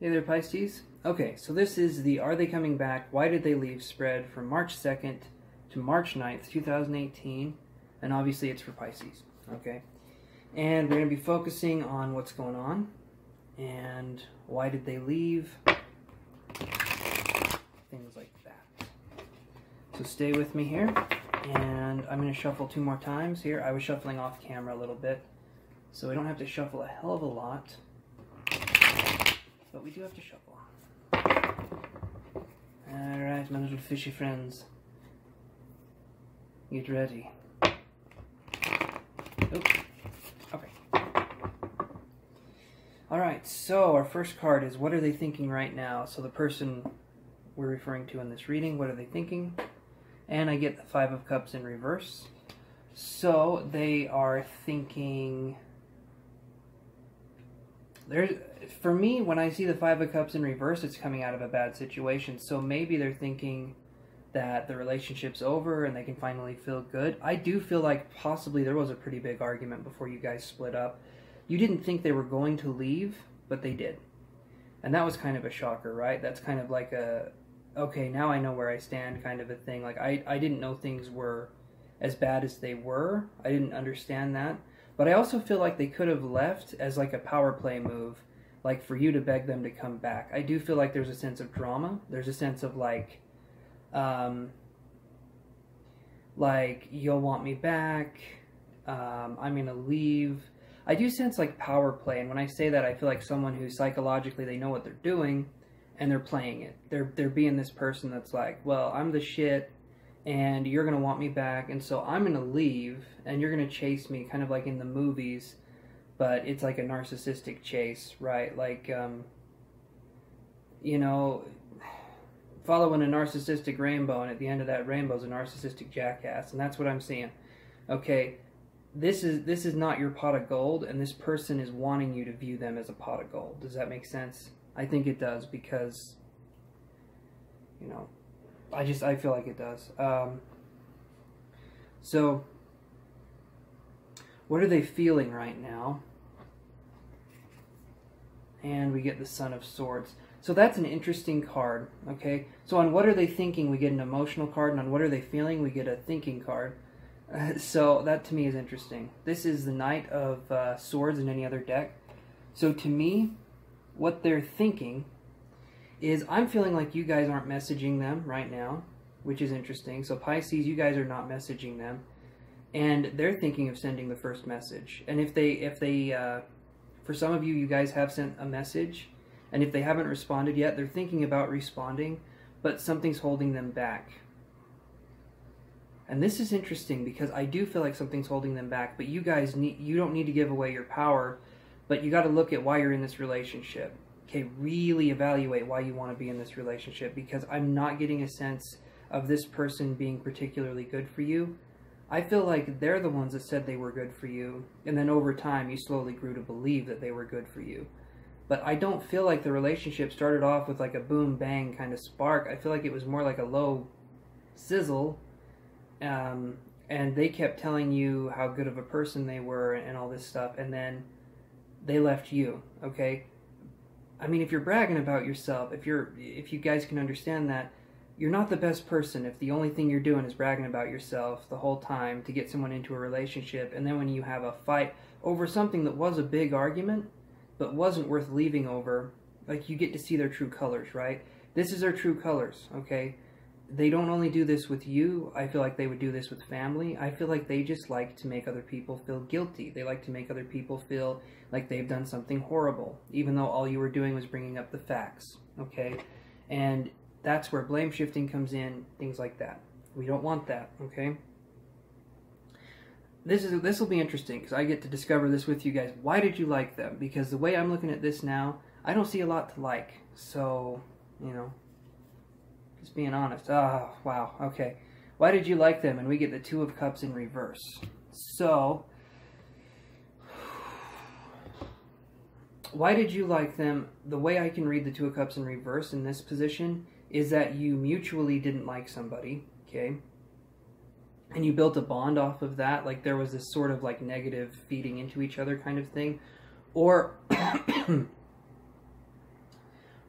Hey there, Pisces. Okay, so this is the Are They Coming Back? Why Did They Leave spread from March 2nd to March 9th, 2018. And obviously it's for Pisces, okay? And we're going to be focusing on what's going on and why did they leave, things like that. So stay with me here, and I'm going to shuffle 2 more times here. I was shuffling off camera a little bit, so we don't have to shuffle a hell of a lot. But we do have to shuffle. Alright, my little fishy friends. Get ready. Oops. Okay. Alright, so our first card is what are they thinking right now? So the person we're referring to in this reading, what are they thinking? And I get the 5 of Cups in reverse. So they are thinking... For me, when I see the 5 of Cups in reverse, it's coming out of a bad situation. So maybe they're thinking that the relationship's over and they can finally feel good. I do feel like possibly there was a pretty big argument before you guys split up. You didn't think they were going to leave, but they did. And that was kind of a shocker, right? That's kind of like a, okay, now I know where I stand kind of a thing. Like, I didn't know things were as bad as they were. I didn't understand that. But I also feel like they could have left as like a power play move, like for you to beg them to come back. I do feel like there's a sense of drama. There's a sense of like you'll want me back, I'm gonna leave. I do sense like power play, and when I say that, I feel like someone who psychologically they know what they're doing and they're playing it. They're being this person that's like, well, I'm the shit and you're gonna want me back, and so I'm gonna leave and you're gonna chase me, kind of like in the movies, but it's like a narcissistic chase, right? Like you know, following a narcissistic rainbow, and at the end of that rainbow is a narcissistic jackass, and that's what I'm seeing. Okay, this is not your pot of gold, and this person is wanting you to view them as a pot of gold. Does that make sense? I think it does, because, you know, I feel like it does. So, what are they feeling right now? And we get the Son of Swords. So that's an interesting card, okay? So on what are they thinking, we get an emotional card, and on what are they feeling, we get a thinking card. So that to me is interesting. This is the Knight of Swords in any other deck. So to me, what they're thinking is, I'm feeling like you guys aren't messaging them right now, which is interesting. So Pisces, you guys are not messaging them, and they're thinking of sending the first message. And if they for some of you, you guys have sent a message, and if they haven't responded yet, they're thinking about responding, but something's holding them back. And this is interesting because I do feel like something's holding them back, but you guys you don't need to give away your power, but you got to look at why you're in this relationship. Okay, really evaluate why you want to be in this relationship, because I'm not getting a sense of this person being particularly good for you. I feel like they're the ones that said they were good for you, and then over time you slowly grew to believe that they were good for you. But I don't feel like the relationship started off with like a boom bang kind of spark. I feel like it was more like a low sizzle, and they kept telling you how good of a person they were and all this stuff, and then they left you, okay? I mean, if you're bragging about yourself, if you guys can understand that, you're not the best person if the only thing you're doing is bragging about yourself the whole time to get someone into a relationship, and then when you have a fight over something that was a big argument but wasn't worth leaving over, like, you get to see their true colors, right? This is their true colors, okay? They don't only do this with you. I feel like they would do this with family. I feel like they just like to make other people feel guilty. They like to make other people feel like they've done something horrible, even though all you were doing was bringing up the facts, okay? And that's where blame shifting comes in, things like that. We don't want that, okay? This will be interesting because I get to discover this with you guys. Why did you like them? Because the way I'm looking at this now, I don't see a lot to like. So, you know, just being honest. Oh, wow, okay. Why did you like them? And we get the 2 of Cups in reverse. So, why did you like them? The way I can read the 2 of Cups in reverse in this position is that you mutually didn't like somebody, okay? And you built a bond off of that, like there was this sort of like negative feeding into each other kind of thing. Or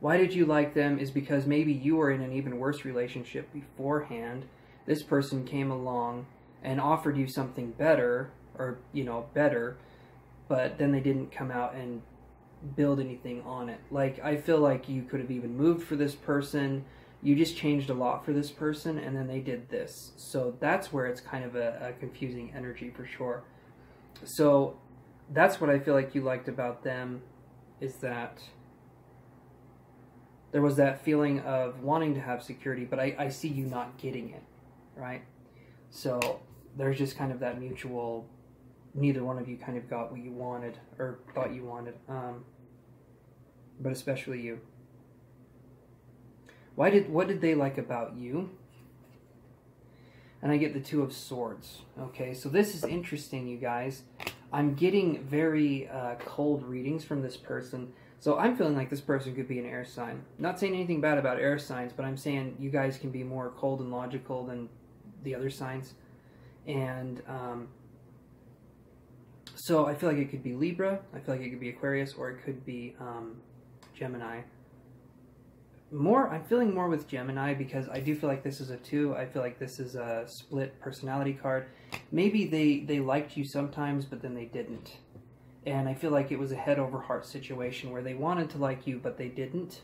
Why did you like them is because maybe you were in an even worse relationship beforehand. This person came along and offered you something better, or, you know, better, but then they didn't come out and build anything on it. Like, I feel like you could have even moved for this person. You just changed a lot for this person, and then they did this. So that's where it's kind of a confusing energy for sure. So that's what I feel like you liked about them, is that there was that feeling of wanting to have security, but I see you not getting it, right? So there's just kind of that mutual, neither one of you kind of got what you wanted, or thought you wanted, but especially you. What did they like about you? And I get the Two of Swords. Okay, so this is interesting, you guys. I'm getting very cold readings from this person. So I'm feeling like this person could be an air sign. Not saying anything bad about air signs, but I'm saying you guys can be more cold and logical than the other signs. And so I feel like it could be Libra, I feel like it could be Aquarius, or it could be Gemini. I'm feeling more with Gemini, because I do feel like this is a 2. I feel like this is a split personality card. Maybe they liked you sometimes, but then they didn't. And I feel like it was a head over heart situation where they wanted to like you, but they didn't.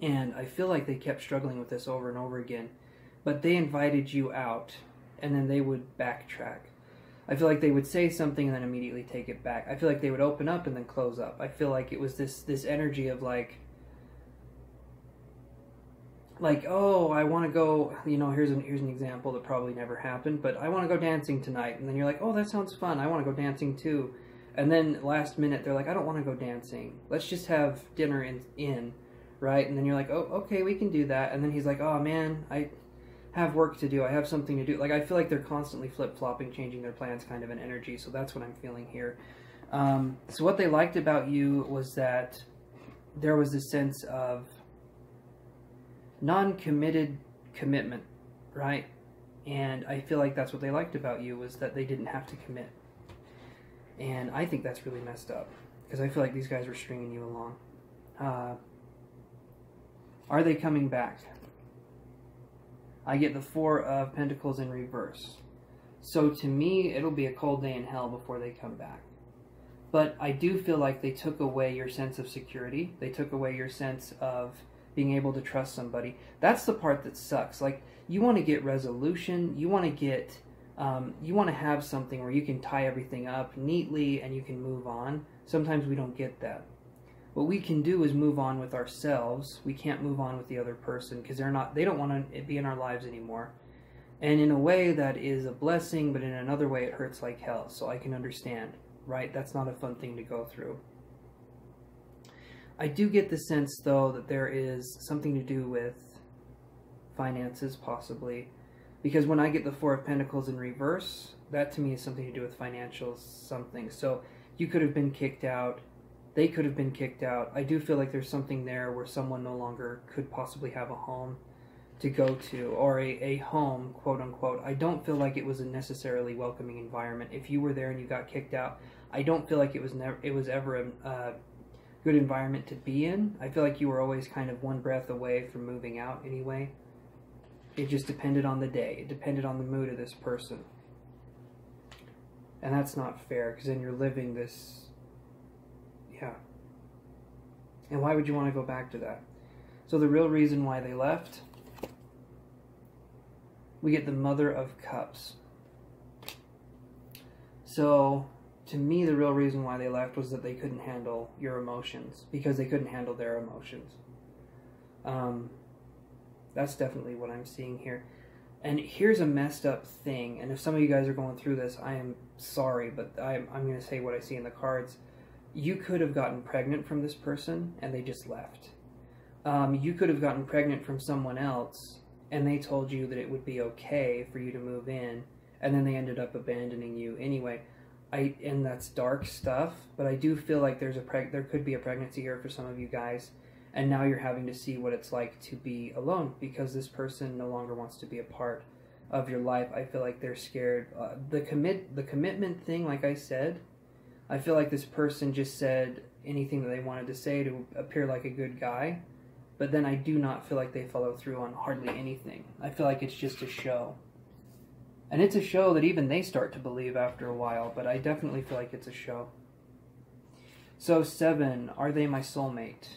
And I feel like they kept struggling with this over and over again. But they invited you out, and then they would backtrack. I feel like they would say something and then immediately take it back. I feel like they would open up and then close up. I feel like it was this energy of like, oh, I want to go, you know, here's an example that probably never happened, but I want to go dancing tonight. And then you're like, oh, that sounds fun. I want to go dancing too. And then last minute, they're like, I don't want to go dancing. Let's just have dinner in, right? And then you're like, oh, okay, we can do that. And then he's like, oh, man, I have work to do. I have something to do. Like, I feel like they're constantly flip-flopping, changing their plans, kind of an energy. So that's what I'm feeling here. So what they liked about you was that there was this sense of non-committed commitment, right? And I feel like that's what they liked about you, was that they didn't have to commit. And I think that's really messed up, because I feel like these guys were stringing you along. Are they coming back? I get the 4 of Pentacles in reverse. So to me, it'll be a cold day in hell before they come back. But I do feel like they took away your sense of security. They took away your sense of being able to trust somebody. That's the part that sucks. Like, you want to get resolution, you want to have something where you can tie everything up neatly and you can move on. Sometimes we don't get that. What we can do is move on with ourselves. We can't move on with the other person, because they don't want to be in our lives anymore. And in a way that is a blessing, but in another way it hurts like hell. So I can understand, right? That's not a fun thing to go through. I do get the sense, though, that there is something to do with finances, possibly. Because when I get the 4 of Pentacles in reverse, that to me is something to do with financial something. So you could have been kicked out. They could have been kicked out. I do feel like there's something there where someone no longer could possibly have a home to go to, or a home, quote unquote. I don't feel like it was a necessarily welcoming environment. If you were there and you got kicked out, I don't feel like it was ever a good environment to be in. I feel like you were always kind of one breath away from moving out anyway. It just depended on the day. It depended on the mood of this person. And that's not fair, because then you're living this, yeah. And why would you want to go back to that? So the real reason why they left, we get the Mother of Cups. So to me, the real reason why they left was that they couldn't handle your emotions, because they couldn't handle their emotions. That's definitely what I'm seeing here. And here's a messed up thing, and if some of you guys are going through this, I am sorry, but I'm going to say what I see in the cards. You could have gotten pregnant from this person, and they just left. You could have gotten pregnant from someone else, and they told you that it would be okay for you to move in, and then they ended up abandoning you anyway. And that's dark stuff, but I do feel like there could be a pregnancy here for some of you guys, and now you're having to see what it's like to be alone, because this person no longer wants to be a part of your life. I feel like they're scared. The commitment thing, like I said, I feel like this person just said, anything that they wanted to say to appear like a good guy. But then I do not feel like they follow through on hardly anything. I feel like it's just a show. And it's a show that even they start to believe after a while, but I definitely feel like it's a show. So 7, are they my soulmate?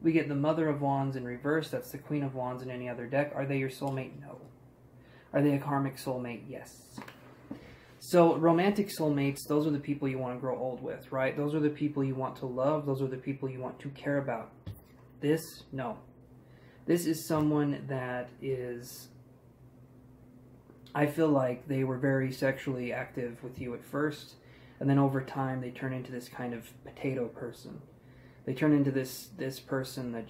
We get the Mother of Wands in reverse. That's the Queen of Wands in any other deck. Are they your soulmate? No. Are they a karmic soulmate? Yes. So romantic soulmates, those are the people you want to grow old with, right? Those are the people you want to love. Those are the people you want to care about. This, no. This is someone that is... I feel like they were very sexually active with you at first, and then over time they turn into this kind of potato person. They turn into this person that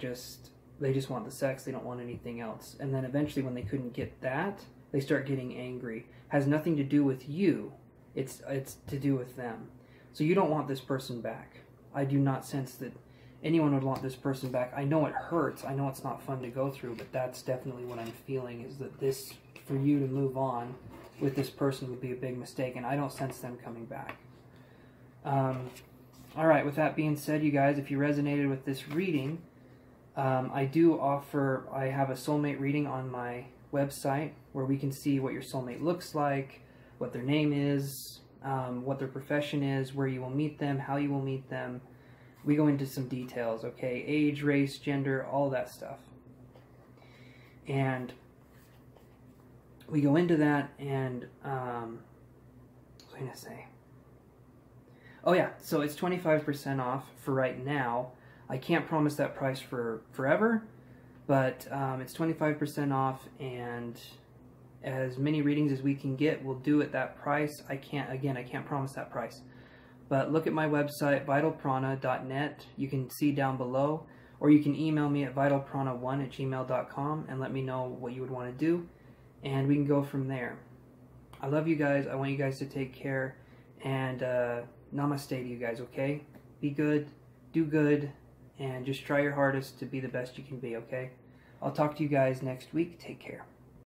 they just want the sex, they don't want anything else. And then eventually when they couldn't get that, they start getting angry. Has nothing to do with you, it's to do with them. So you don't want this person back. I do not sense that anyone would want this person back. I know it hurts, I know it's not fun to go through, but that's definitely what I'm feeling, is that this, for you to move on with this person would be a big mistake, and I don't sense them coming back. Alright, with that being said, you guys, if you resonated with this reading, I have a soulmate reading on my website where we can see what your soulmate looks like, what their name is, what their profession is, where you will meet them, how you will meet them. We go into some details, okay? Age, race, gender, all that stuff. And we go into that, and what was I going to say? Oh yeah, so it's 25% off for right now. I can't promise that price for forever, but it's 25% off, and as many readings as we can get, we'll do at that price. I can't promise that price. But look at my website, vitalprana.net. You can see down below, or you can email me at vitalprana1@gmail.com and let me know what you would want to do, and we can go from there. I love you guys. I want you guys to take care, and namaste to you guys, okay? Be good, do good, and just try your hardest to be the best you can be, okay? I'll talk to you guys next week. Take care.